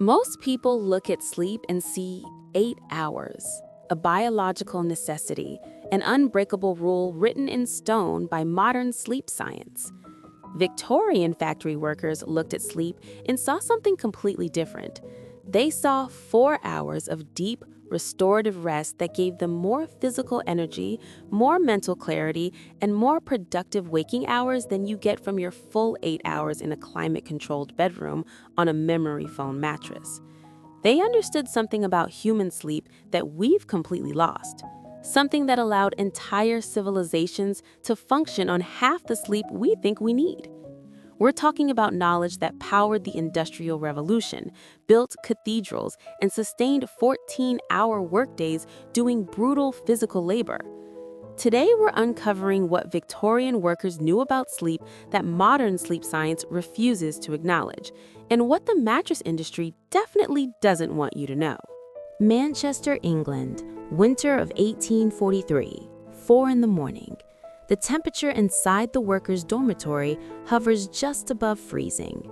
Most people look at sleep and see 8 hours, a biological necessity, an unbreakable rule written in stone by modern sleep science. Victorian factory workers looked at sleep and saw something completely different. They saw 4 hours of deep, restorative rest that gave them more physical energy, more mental clarity, and more productive waking hours than you get from your full 8 hours in a climate-controlled bedroom on a memory foam mattress. They understood something about human sleep that we've completely lost. Something that allowed entire civilizations to function on half the sleep we think we need. We're talking about knowledge that powered the Industrial Revolution, built cathedrals, and sustained 14-hour workdays doing brutal physical labor. Today, we're uncovering what Victorian workers knew about sleep that modern sleep science refuses to acknowledge, and what the mattress industry definitely doesn't want you to know. Manchester, England, winter of 1843, 4 in the morning. The temperature inside the workers' dormitory hovers just above freezing.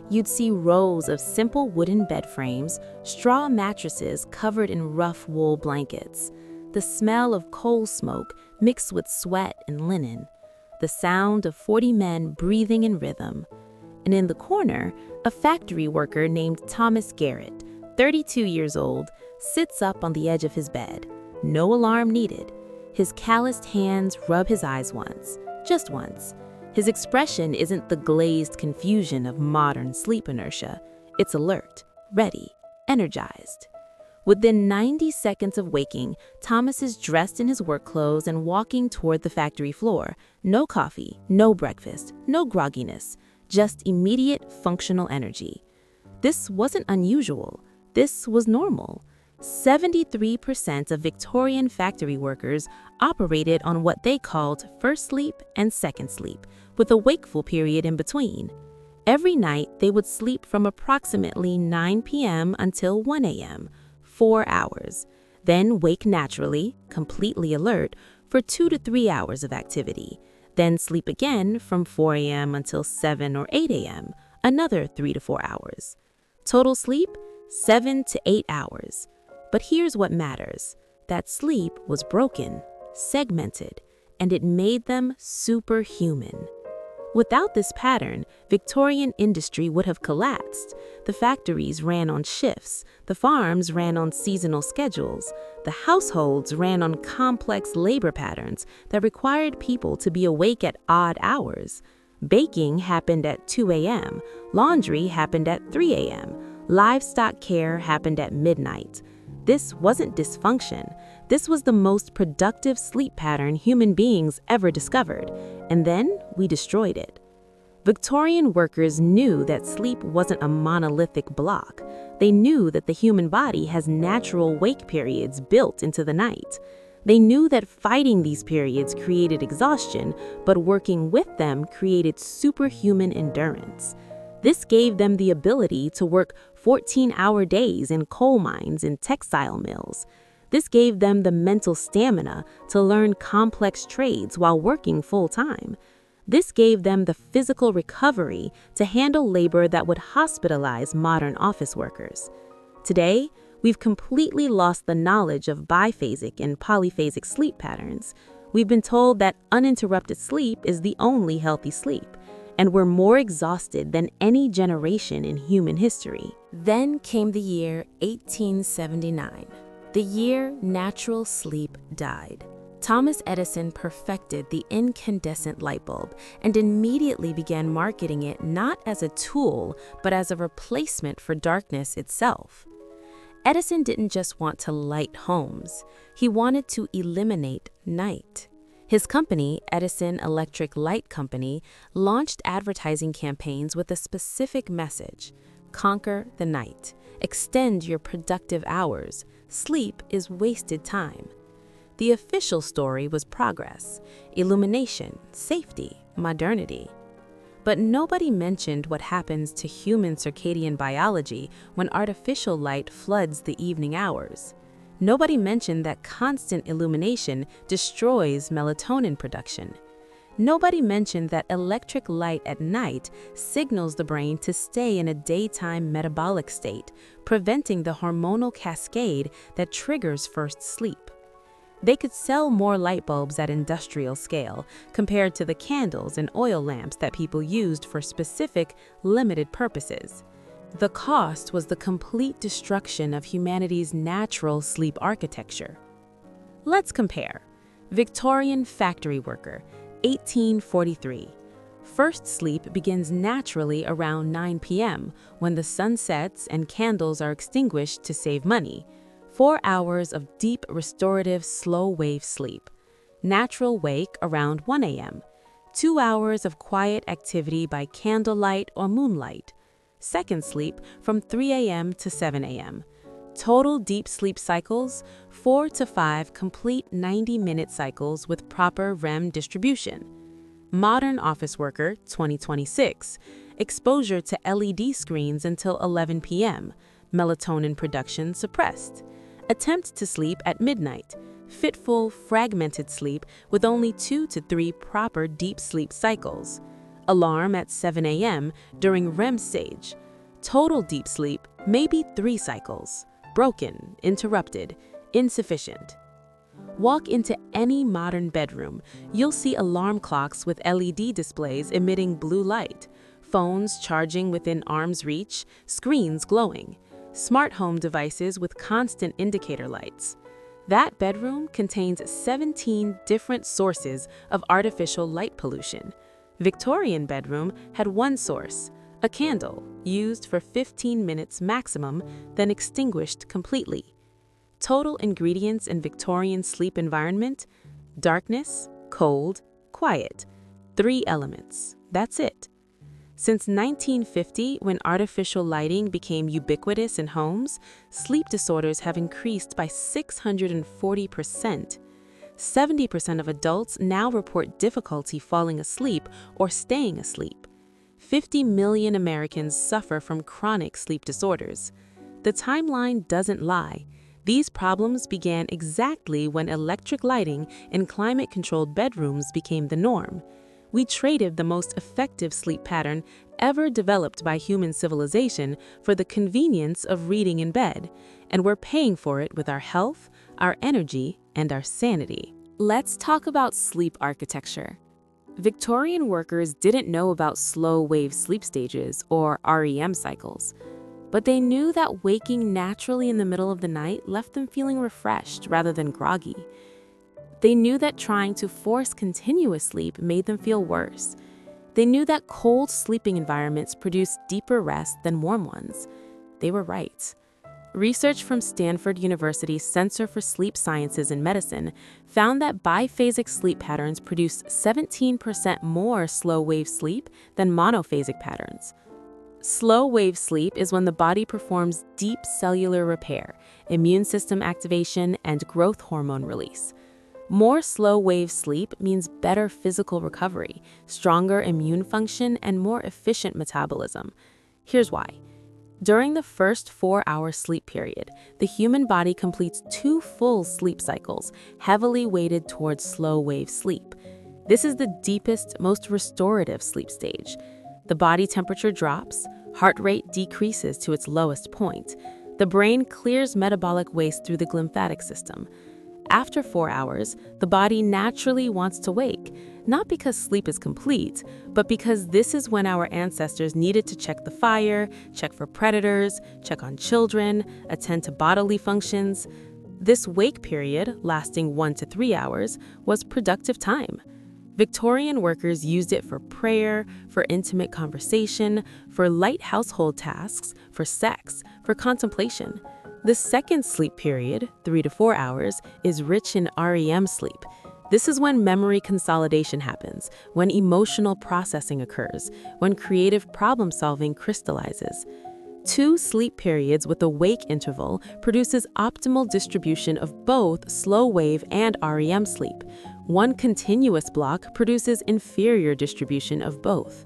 You'd see rows of simple wooden bed frames, straw mattresses covered in rough wool blankets, the smell of coal smoke mixed with sweat and linen, the sound of 40 men breathing in rhythm. And in the corner, a factory worker named Thomas Garrett, 32 years old, sits up on the edge of his bed. No alarm needed. His calloused hands rub his eyes once, just once. His expression isn't the glazed confusion of modern sleep inertia. It's alert, ready, energized. Within 90 seconds of waking, Thomas is dressed in his work clothes and walking toward the factory floor. No coffee, no breakfast, no grogginess, just immediate functional energy. This wasn't unusual. This was normal. 73% of Victorian factory workers operated on what they called first sleep and second sleep, with a wakeful period in between. Every night, they would sleep from approximately 9 p.m. until 1 a.m., 4 hours, then wake naturally, completely alert, for 2 to 3 hours of activity, then sleep again from 4 a.m. until 7 or 8 a.m., another 3 to 4 hours. Total sleep, 7 to 8 hours. But here's what matters. That sleep was broken, segmented, and it made them superhuman. Without this pattern, Victorian industry would have collapsed. The factories ran on shifts, the farms ran on seasonal schedules, the households ran on complex labor patterns that required people to be awake at odd hours. Baking happened at 2 a.m., laundry happened at 3 a.m., livestock care happened at midnight. This wasn't dysfunction. This was the most productive sleep pattern human beings ever discovered, and then we destroyed it. Victorian workers knew that sleep wasn't a monolithic block. They knew that the human body has natural wake periods built into the night. They knew that fighting these periods created exhaustion, but working with them created superhuman endurance. This gave them the ability to work 14-hour days in coal mines and textile mills. This gave them the mental stamina to learn complex trades while working full-time. This gave them the physical recovery to handle labor that would hospitalize modern office workers. Today, we've completely lost the knowledge of biphasic and polyphasic sleep patterns. We've been told that uninterrupted sleep is the only healthy sleep, and we're more exhausted than any generation in human history. Then came the year 1879, the year natural sleep died. Thomas Edison perfected the incandescent light bulb and immediately began marketing it not as a tool, but as a replacement for darkness itself. Edison didn't just want to light homes, he wanted to eliminate night. His company, Edison Electric Light Company, launched advertising campaigns with a specific message: conquer the night, extend your productive hours, sleep is wasted time. The official story was progress, illumination, safety, modernity. But nobody mentioned what happens to human circadian biology when artificial light floods the evening hours. Nobody mentioned that constant illumination destroys melatonin production. Nobody mentioned that electric light at night signals the brain to stay in a daytime metabolic state, preventing the hormonal cascade that triggers first sleep. They could sell more light bulbs at industrial scale compared to the candles and oil lamps that people used for specific, limited purposes. The cost was the complete destruction of humanity's natural sleep architecture. Let's compare. Victorian factory worker, 1843. First sleep begins naturally around 9 p.m. when the sun sets and candles are extinguished to save money. 4 hours of deep, restorative, slow-wave sleep. Natural wake around 1 a.m. 2 hours of quiet activity by candlelight or moonlight. Second sleep from 3 a.m. to 7 a.m. Total deep sleep cycles, 4 to 5 complete 90-minute cycles with proper REM distribution. Modern office worker, 2026. Exposure to LED screens until 11 p.m. Melatonin production suppressed. Attempt to sleep at midnight. Fitful, fragmented sleep with only 2 to 3 proper deep sleep cycles. Alarm at 7 a.m. during REM stage. Total deep sleep, maybe 3 cycles. Broken, interrupted, insufficient. Walk into any modern bedroom, you'll see alarm clocks with LED displays emitting blue light, phones charging within arm's reach, screens glowing, smart home devices with constant indicator lights. That bedroom contains 17 different sources of artificial light pollution. Victorian bedroom had one source, a candle, used for 15 minutes maximum, then extinguished completely. Total ingredients in Victorian sleep environment: darkness, cold, quiet. 3 elements. That's it. Since 1950, when artificial lighting became ubiquitous in homes, sleep disorders have increased by 640%. 70% of adults now report difficulty falling asleep or staying asleep. 50 million Americans suffer from chronic sleep disorders. The timeline doesn't lie. These problems began exactly when electric lighting in climate-controlled bedrooms became the norm. We traded the most effective sleep pattern ever developed by human civilization for the convenience of reading in bed, and we're paying for it with our health, our energy, and our sanity. Let's talk about sleep architecture. Victorian workers didn't know about slow-wave sleep stages or REM cycles, but they knew that waking naturally in the middle of the night left them feeling refreshed rather than groggy. They knew that trying to force continuous sleep made them feel worse. They knew that cold sleeping environments produced deeper rest than warm ones. They were right. Research from Stanford University's Center for Sleep Sciences and Medicine found that biphasic sleep patterns produce 17% more slow-wave sleep than monophasic patterns. Slow-wave sleep is when the body performs deep cellular repair, immune system activation, and growth hormone release. More slow-wave sleep means better physical recovery, stronger immune function, and more efficient metabolism. Here's why. During the first 4-hour sleep period, the human body completes 2 full sleep cycles, heavily weighted towards slow-wave sleep. This is the deepest, most restorative sleep stage. The body temperature drops, heart rate decreases to its lowest point. The brain clears metabolic waste through the lymphatic system. After 4 hours, the body naturally wants to wake, not because sleep is complete, but because this is when our ancestors needed to check the fire, check for predators, check on children, attend to bodily functions. This wake period, lasting 1 to 3 hours, was productive time. Victorian workers used it for prayer, for intimate conversation, for light household tasks, for sex, for contemplation. The second sleep period, 3 to 4 hours, is rich in REM sleep. This is when memory consolidation happens, when emotional processing occurs, when creative problem-solving crystallizes. 2 sleep periods with a wake interval produces optimal distribution of both slow-wave and REM sleep. 1 continuous block produces inferior distribution of both.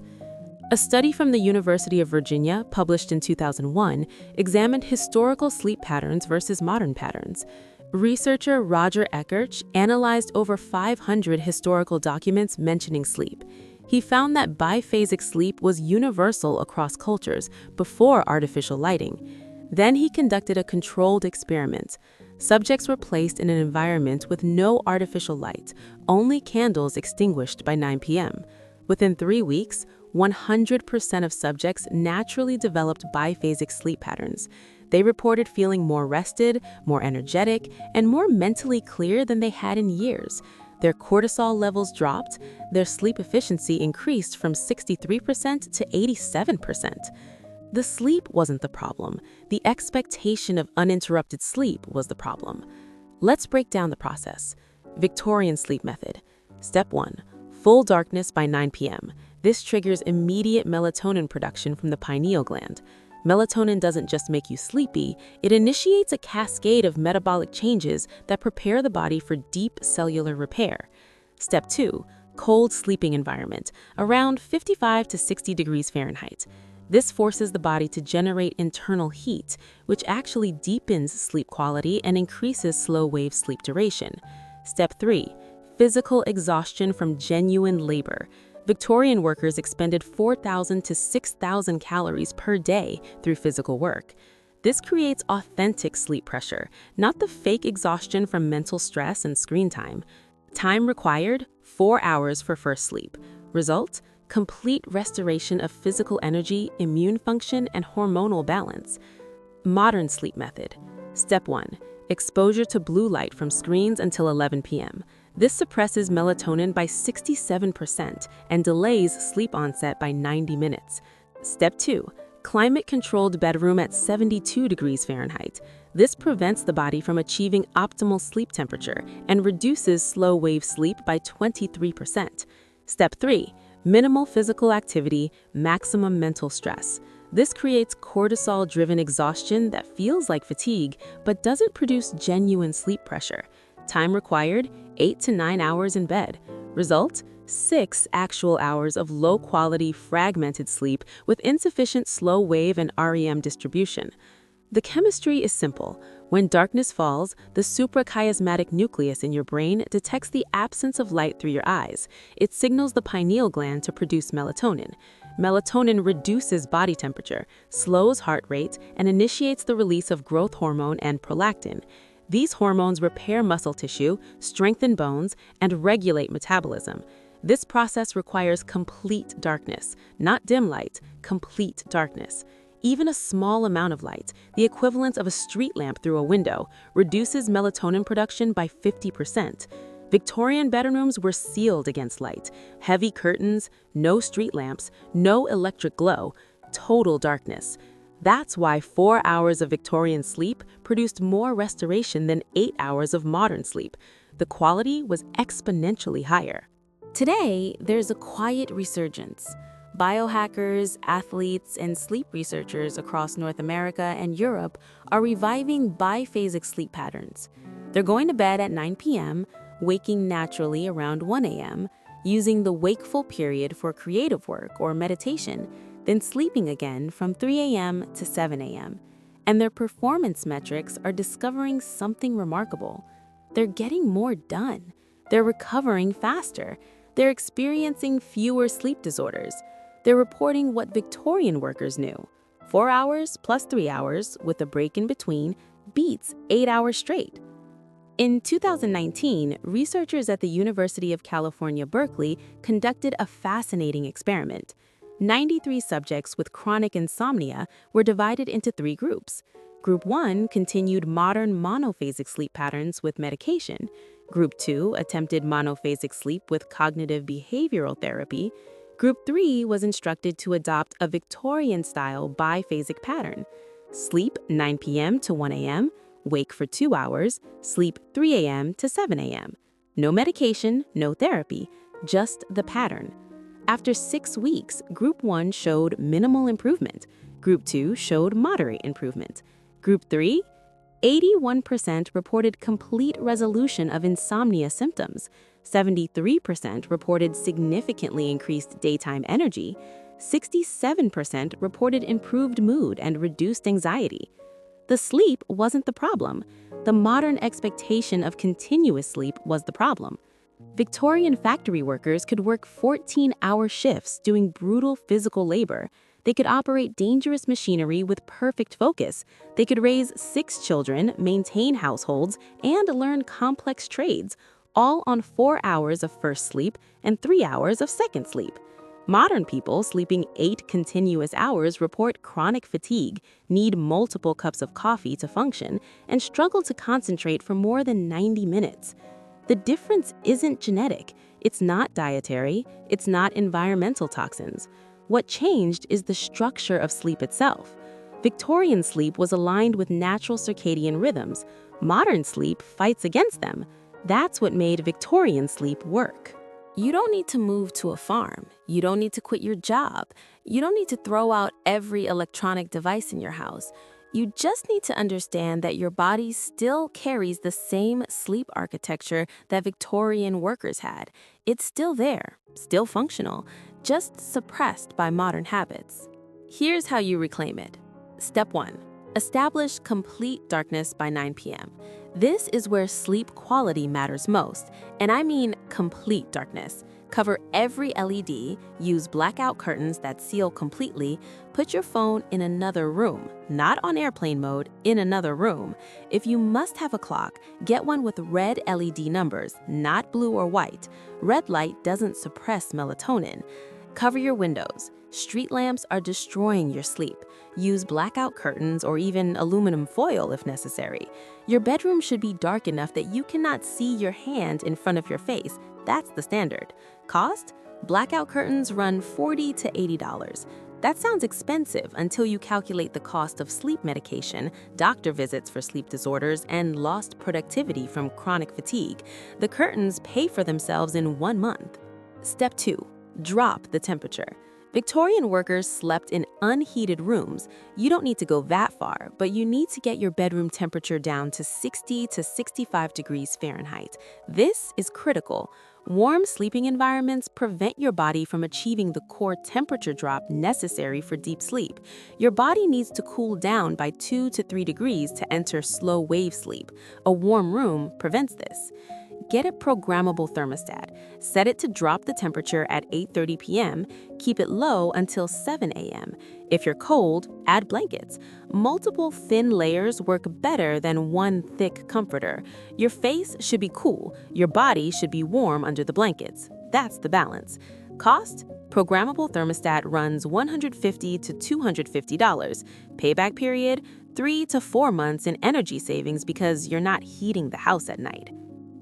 A study from the University of Virginia, published in 2001, examined historical sleep patterns versus modern patterns. Researcher Roger Eckerch analyzed over 500 historical documents mentioning sleep. He found that biphasic sleep was universal across cultures before artificial lighting. Then he conducted a controlled experiment. Subjects were placed in an environment with no artificial light, only candles extinguished by 9 p.m. Within 3 weeks, 100% of subjects naturally developed biphasic sleep patterns. They reported feeling more rested, more energetic, and more mentally clear than they had in years. Their cortisol levels dropped, their sleep efficiency increased from 63% to 87%. The sleep wasn't the problem. The expectation of uninterrupted sleep was the problem. Let's break down the process. Victorian sleep method. Step 1. Full darkness by 9 p.m. This triggers immediate melatonin production from the pineal gland. Melatonin doesn't just make you sleepy, it initiates a cascade of metabolic changes that prepare the body for deep cellular repair. Step 2. Cold sleeping environment, around 55 to 60 degrees Fahrenheit. This forces the body to generate internal heat, which actually deepens sleep quality and increases slow-wave sleep duration. Step 3. Physical exhaustion from genuine labor. Victorian workers expended 4,000 to 6,000 calories per day through physical work. This creates authentic sleep pressure, not the fake exhaustion from mental stress and screen time. Time required, 4 hours for first sleep. Result? Complete restoration of physical energy, immune function, and hormonal balance. Modern sleep method. Step 1. Exposure to blue light from screens until 11 p.m. This suppresses melatonin by 67% and delays sleep onset by 90 minutes. Step 2. Climate-controlled bedroom at 72 degrees Fahrenheit. This prevents the body from achieving optimal sleep temperature and reduces slow-wave sleep by 23%. Step 3. Minimal physical activity, maximum mental stress. This creates cortisol-driven exhaustion that feels like fatigue but doesn't produce genuine sleep pressure. Time required, 8 to 9 hours in bed. Result? 6 actual hours of low-quality, fragmented sleep with insufficient slow-wave and REM distribution. The chemistry is simple. When darkness falls, the suprachiasmatic nucleus in your brain detects the absence of light through your eyes. It signals the pineal gland to produce melatonin. Melatonin reduces body temperature, slows heart rate, and initiates the release of growth hormone and prolactin. These hormones repair muscle tissue, strengthen bones, and regulate metabolism. This process requires complete darkness, not dim light, complete darkness. Even a small amount of light, the equivalent of a street lamp through a window, reduces melatonin production by 50%. Victorian bedrooms were sealed against light. Heavy curtains, no street lamps, no electric glow, total darkness. That's why 4 hours of Victorian sleep produced more restoration than 8 hours of modern sleep. The quality was exponentially higher. Today, there's a quiet resurgence. Biohackers, athletes, and sleep researchers across North America and Europe are reviving biphasic sleep patterns. They're going to bed at 9 p.m., waking naturally around 1 a.m., using the wakeful period for creative work or meditation, then sleeping again from 3 a.m. to 7 a.m. And their performance metrics are discovering something remarkable. They're getting more done. They're recovering faster. They're experiencing fewer sleep disorders. They're reporting what Victorian workers knew. 4 hours plus 3 hours, with a break in between, beats 8 hours straight. In 2019, researchers at the University of California, Berkeley conducted a fascinating experiment. 93 subjects with chronic insomnia were divided into 3 groups. Group 1 continued modern monophasic sleep patterns with medication. Group 2 attempted monophasic sleep with cognitive behavioral therapy. Group 3 was instructed to adopt a Victorian-style biphasic pattern. Sleep 9 p.m. to 1 a.m., wake for 2 hours, sleep 3 a.m. to 7 a.m. No medication, no therapy, just the pattern. After 6 weeks, Group 1 showed minimal improvement. Group 2 showed moderate improvement. Group 3, 81% reported complete resolution of insomnia symptoms. 73% reported significantly increased daytime energy. 67% reported improved mood and reduced anxiety. The sleep wasn't the problem. The modern expectation of continuous sleep was the problem. Victorian factory workers could work 14-hour shifts doing brutal physical labor. They could operate dangerous machinery with perfect focus. They could raise 6 children, maintain households, and learn complex trades, all on 4 hours of first sleep and 3 hours of second sleep. Modern people sleeping 8 continuous hours report chronic fatigue, need multiple cups of coffee to function, and struggle to concentrate for more than 90 minutes. The difference isn't genetic, it's not dietary, it's not environmental toxins. What changed is the structure of sleep itself. Victorian sleep was aligned with natural circadian rhythms. Modern sleep fights against them. That's what made Victorian sleep work. You don't need to move to a farm. You don't need to quit your job. You don't need to throw out every electronic device in your house. You just need to understand that your body still carries the same sleep architecture that Victorian workers had. It's still there, still functional, just suppressed by modern habits. Here's how you reclaim it. Step 1. Establish complete darkness by 9 p.m. This is where sleep quality matters most, and I mean complete darkness. Cover every LED, use blackout curtains that seal completely, put your phone in another room, not on airplane mode, in another room. If you must have a clock, get one with red LED numbers, not blue or white. Red light doesn't suppress melatonin. Cover your windows. Street lamps are destroying your sleep. Use blackout curtains or even aluminum foil if necessary. Your bedroom should be dark enough that you cannot see your hand in front of your face. That's the standard. Cost? Blackout curtains run $40 to $80. That sounds expensive until you calculate the cost of sleep medication, doctor visits for sleep disorders, and lost productivity from chronic fatigue. The curtains pay for themselves in 1 month. Step 2. Drop the temperature. Victorian workers slept in unheated rooms. You don't need to go that far, but you need to get your bedroom temperature down to 60 to 65 degrees Fahrenheit. This is critical. Warm sleeping environments prevent your body from achieving the core temperature drop necessary for deep sleep. Your body needs to cool down by 2 to 3 degrees to enter slow wave sleep. A warm room prevents this. Get a programmable thermostat. Set it to drop the temperature at 8:30 p.m. Keep it low until 7 a.m. If you're cold, add blankets. Multiple thin layers work better than one thick comforter. Your face should be cool. Your body should be warm under the blankets. That's the balance. Cost? Programmable thermostat runs $150 to $250. Payback period? 3 to 4 months in energy savings because you're not heating the house at night.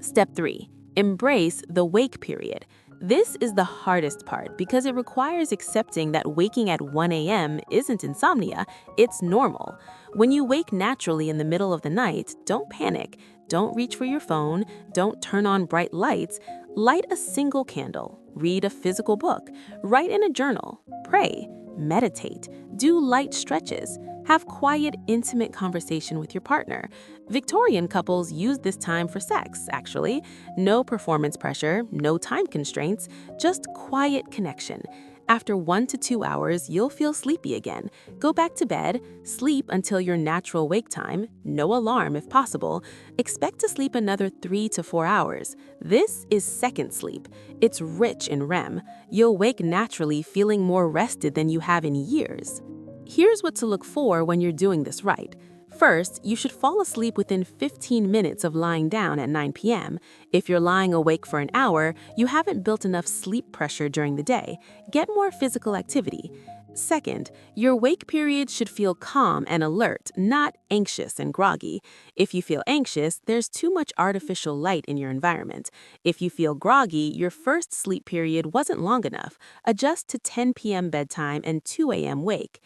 Step 3. Embrace the wake period. This is the hardest part because it requires accepting that waking at 1 a.m. isn't insomnia, it's normal. When you wake naturally in the middle of the night, don't panic. Don't reach for your phone. Don't turn on bright lights. Light a single candle. Read a physical book. Write in a journal. Pray. Meditate. Do light stretches. Have quiet, intimate conversation with your partner. Victorian couples use this time for sex, actually. No performance pressure, no time constraints, just quiet connection. After 1 to 2 hours, you'll feel sleepy again. Go back to bed, sleep until your natural wake time, no alarm if possible. Expect to sleep another 3 to 4 hours. This is second sleep. It's rich in REM. You'll wake naturally feeling more rested than you have in years. Here's what to look for when you're doing this right. First, you should fall asleep within 15 minutes of lying down at 9 p.m. If you're lying awake for an hour, you haven't built enough sleep pressure during the day. Get more physical activity. Second, your wake period should feel calm and alert, not anxious and groggy. If you feel anxious, there's too much artificial light in your environment. If you feel groggy, your first sleep period wasn't long enough. Adjust to 10 p.m. bedtime and 2 a.m. wake.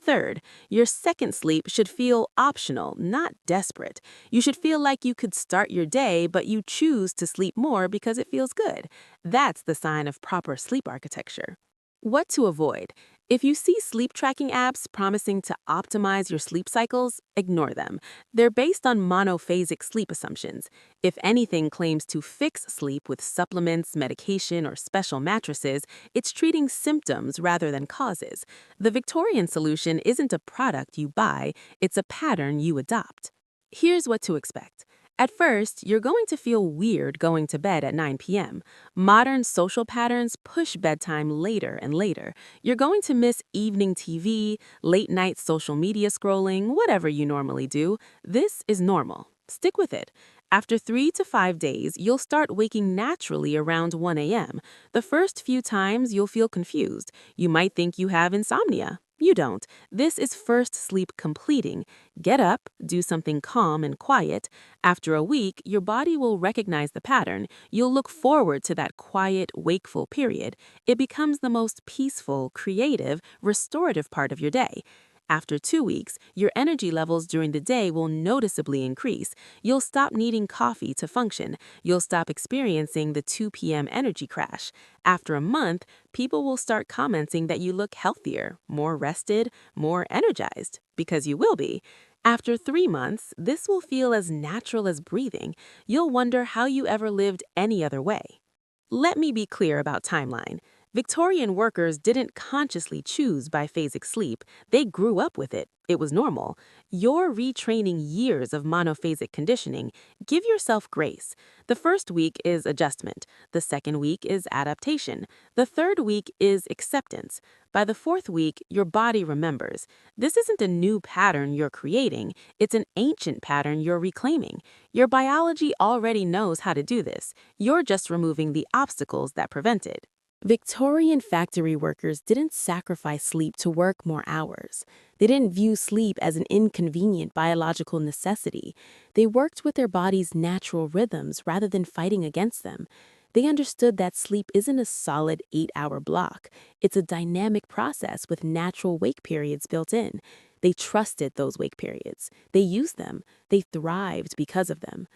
Third, your second sleep should feel optional, not desperate. You should feel like you could start your day, but you choose to sleep more because it feels good. That's the sign of proper sleep architecture. What to avoid? If you see sleep tracking apps promising to optimize your sleep cycles, ignore them. They're based on monophasic sleep assumptions. If anything claims to fix sleep with supplements, medication, or special mattresses, it's treating symptoms rather than causes. The Victorian solution isn't a product you buy, it's a pattern you adopt. Here's what to expect. At first, you're going to feel weird going to bed at 9 p.m. Modern social patterns push bedtime later and later. You're going to miss evening TV, late night social media scrolling, whatever you normally do. This is normal. Stick with it. After 3 to 5 days, you'll start waking naturally around 1 a.m. The first few times, you'll feel confused. You might think you have insomnia. You don't. This is first sleep completing. Get up, do something calm and quiet. After a week, your body will recognize the pattern. You'll look forward to that quiet, wakeful period. It becomes the most peaceful, creative, restorative part of your day. After 2 weeks, your energy levels during the day will noticeably increase. You'll stop needing coffee to function. You'll stop experiencing the 2 p.m. energy crash. After a month, people will start commenting that you look healthier, more rested, more energized, because you will be. After 3 months, this will feel as natural as breathing. You'll wonder how you ever lived any other way. Let me be clear about timeline. Victorian workers didn't consciously choose biphasic sleep. They grew up with it. It was normal. You're retraining years of monophasic conditioning. Give yourself grace. The first week is adjustment. The second week is adaptation. The third week is acceptance. By the fourth week, your body remembers. This isn't a new pattern you're creating. It's an ancient pattern you're reclaiming. Your biology already knows how to do this. You're just removing the obstacles that prevent it. Victorian factory workers didn't sacrifice sleep to work more hours. They didn't view sleep as an inconvenient biological necessity. They worked with their body's natural rhythms rather than fighting against them. They understood that sleep isn't a solid 8-hour block. It's a dynamic process with natural wake periods built in. They trusted those wake periods. They used them. They thrived because of them.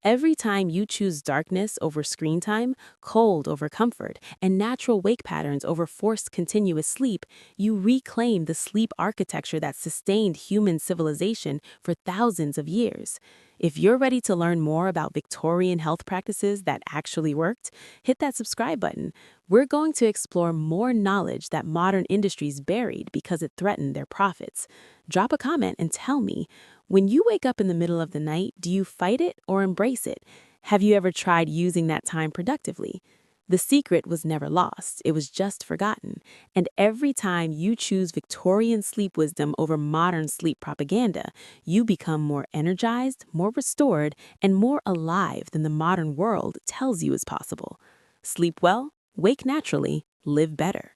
Every time you choose darkness over screen time, cold over comfort, and natural wake patterns over forced continuous sleep, you reclaim the sleep architecture that sustained human civilization for thousands of years. If you're ready to learn more about Victorian health practices that actually worked, hit that subscribe button. We're going to explore more knowledge that modern industries buried because it threatened their profits. Drop a comment and tell me, when you wake up in the middle of the night, do you fight it or embrace it? Have you ever tried using that time productively? The secret was never lost, it was just forgotten. And every time you choose Victorian sleep wisdom over modern sleep propaganda, you become more energized, more restored, and more alive than the modern world tells you is possible. Sleep well, wake naturally, live better.